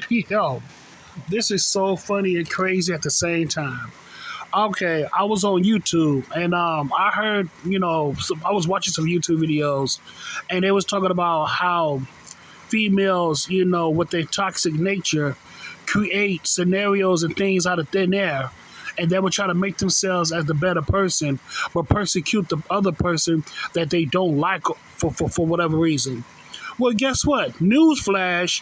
Yo, this is so funny and crazy at the same time. Okay, I was on YouTube and I heard, I was watching some YouTube videos and they was talking about how females, with their toxic nature, create scenarios and things out of thin air. And they would try to make themselves as the better person, but persecute the other person that they don't like for whatever reason. Well, guess what? Newsflash,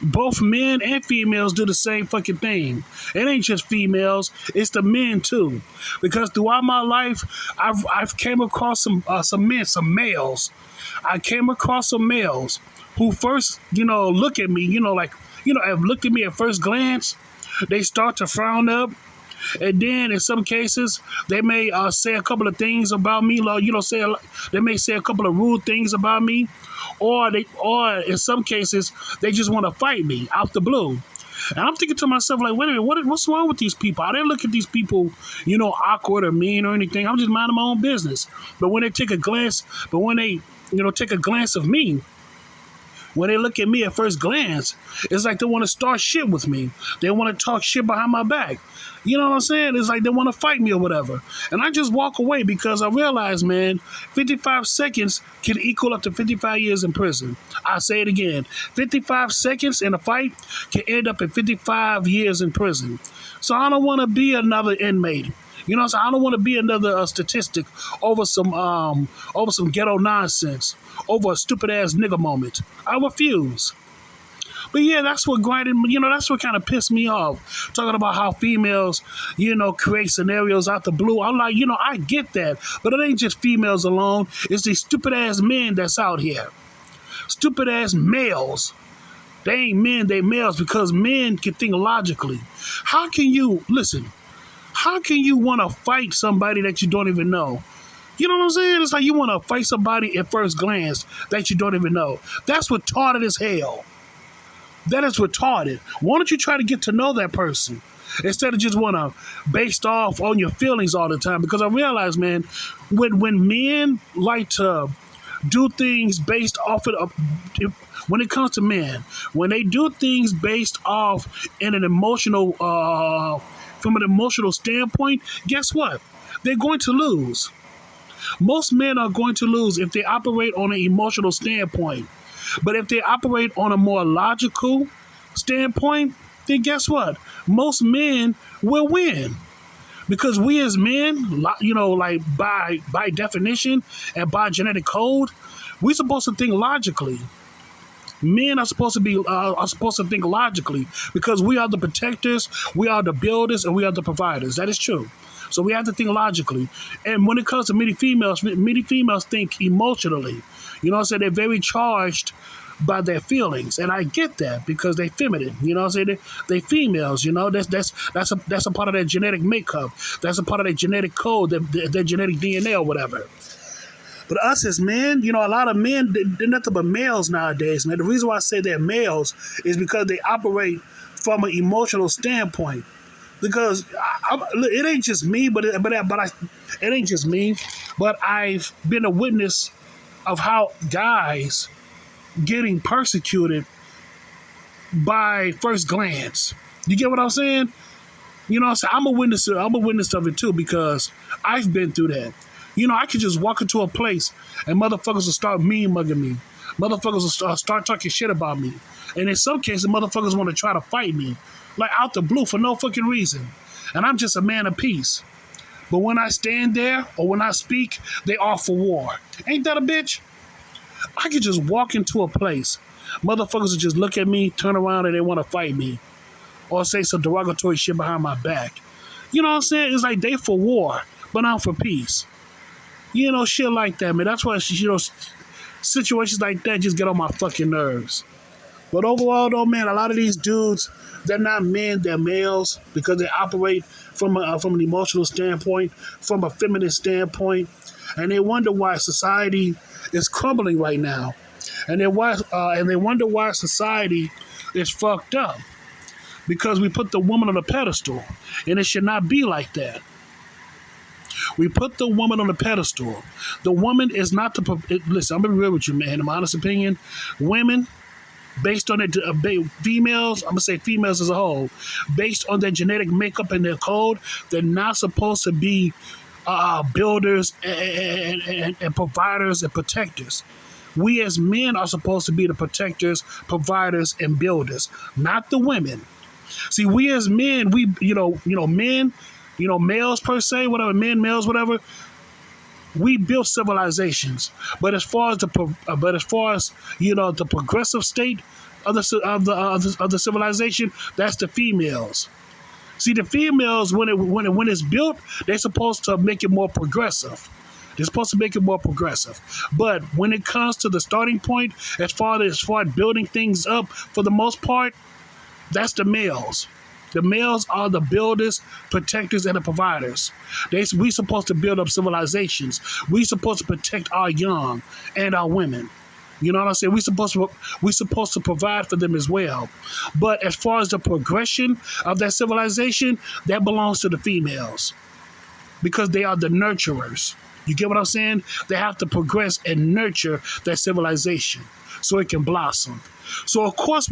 both men and females do the same fucking thing. It ain't just females; it's the men too. Because throughout my life, I've came across some men, some males. I came across some males who first, look at me, have looked at me at first glance. They start to frown up, and then in some cases they may say a couple of things about me, like they may say a couple of rude things about me, or in some cases they just want to fight me out the blue. And I'm thinking to myself, like, wait a minute, what's wrong with these people? I didn't look at these people, awkward or mean or anything. I'm just minding my own business. But when they take a glance, take a glance of me, when they look at me at first glance, it's like they want to start shit with me. They want to talk shit behind my back. You know what I'm saying? It's like they want to fight me or whatever. And I just walk away because I realize, man, 55 seconds can equal up to 55 years in prison. I say it again. 55 seconds in a fight can end up in 55 years in prison. So I don't want to be another inmate. You know what I'm saying? I don't want to be another statistic over some ghetto nonsense, over a stupid ass nigga moment. I refuse. But yeah, that's what grinded me. That's what kind of pissed me off. Talking about how females, create scenarios out the blue. I'm like, I get that, but it ain't just females alone. It's these stupid ass men that's out here. Stupid ass males. They ain't men, they males, because men can think logically. How can you listen? How can you want to fight somebody that you don't even know? You know what I'm saying? It's like you want to fight somebody at first glance that you don't even know. That's retarded as hell. That is retarded. Why don't you try to get to know that person instead of just want to based off on your feelings all the time? Because I realize, man, when men like to do things based off of, when it comes to men, when they do things based off in an emotional, from an emotional standpoint, guess what? They're going to lose. Most men are going to lose if they operate on an emotional standpoint. But if they operate on a more logical standpoint, then guess what? Most men will win. Because we as men, like by definition and by genetic code, we're supposed to think logically. Men are supposed to think logically because we are the protectors, we are the builders, and we are the providers. That is true. So we have to think logically. And when it comes to many females think emotionally. You know what I'm saying? They're very charged by their feelings. And I get that because they're feminine. You know what I'm saying? They females, that's a part of their genetic makeup. That's a part of their genetic code, their genetic DNA or whatever. But us as men, a lot of men, they're nothing but males nowadays, man. The reason why I say they're males is because they operate from an emotional standpoint. Because it ain't just me, it ain't just me, but I've been a witness of how guys getting persecuted by first glance. You get what I'm saying? You know what I'm saying? I'm a witness of it too because I've been through that. I could just walk into a place and motherfuckers will start mean mugging me. Motherfuckers will start talking shit about me. And in some cases, motherfuckers want to try to fight me. Like out the blue for no fucking reason. And I'm just a man of peace. But when I stand there or when I speak, they are for war. Ain't that a bitch? I could just walk into a place. Motherfuckers will just look at me, turn around, and they want to fight me. Or say some derogatory shit behind my back. You know what I'm saying? It's like they for war, but I'm for peace. Shit like that, man. That's why, situations like that just get on my fucking nerves. But overall, though, man, a lot of these dudes, they're not men, they're males because they operate from an emotional standpoint, from a feminine standpoint, and they wonder why society is crumbling right now, and they wonder why society is fucked up because we put the woman on a pedestal, and it should not be like that. We put the woman on a pedestal. The woman is not listen, I'm gonna be real with you, man. In my honest opinion, women based on it. Females, I'm gonna say females as a whole, based on their genetic makeup and their code, they're not supposed to be builders and providers and protectors. We as men are supposed to be the protectors, providers, and builders, not the women. See, we as men, we men, males per se, whatever, men, males, whatever, we built civilizations. But as far as the progressive state of the civilization, that's the females. See, the females, when it's built, they're supposed to make it more progressive. They're supposed to make it more progressive. But when it comes to the starting point, as far as building things up, for the most part, that's the males. The males are the builders, protectors, and the providers. We supposed to build up civilizations. We supposed to protect our young and our women. You know what I'm saying? We supposed to provide for them as well. But as far as the progression of that civilization, that belongs to the females because they are the nurturers. You get what I'm saying? They have to progress and nurture that civilization so it can blossom. So of course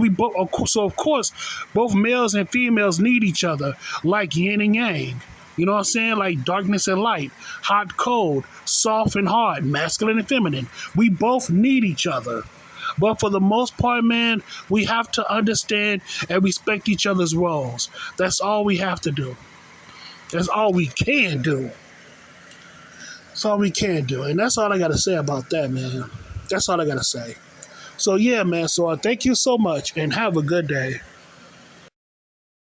both males and females need each other, like yin and yang. You know what I'm saying? Like darkness and light, hot, cold, soft and hard, masculine and feminine. We both need each other. But for the most part, man, we have to understand and respect each other's roles. That's all we have to do. That's all we can do. That's all we can do. And that's all I got to say about that, man. That's all I got to say. So, yeah, man. So, thank you so much and have a good day.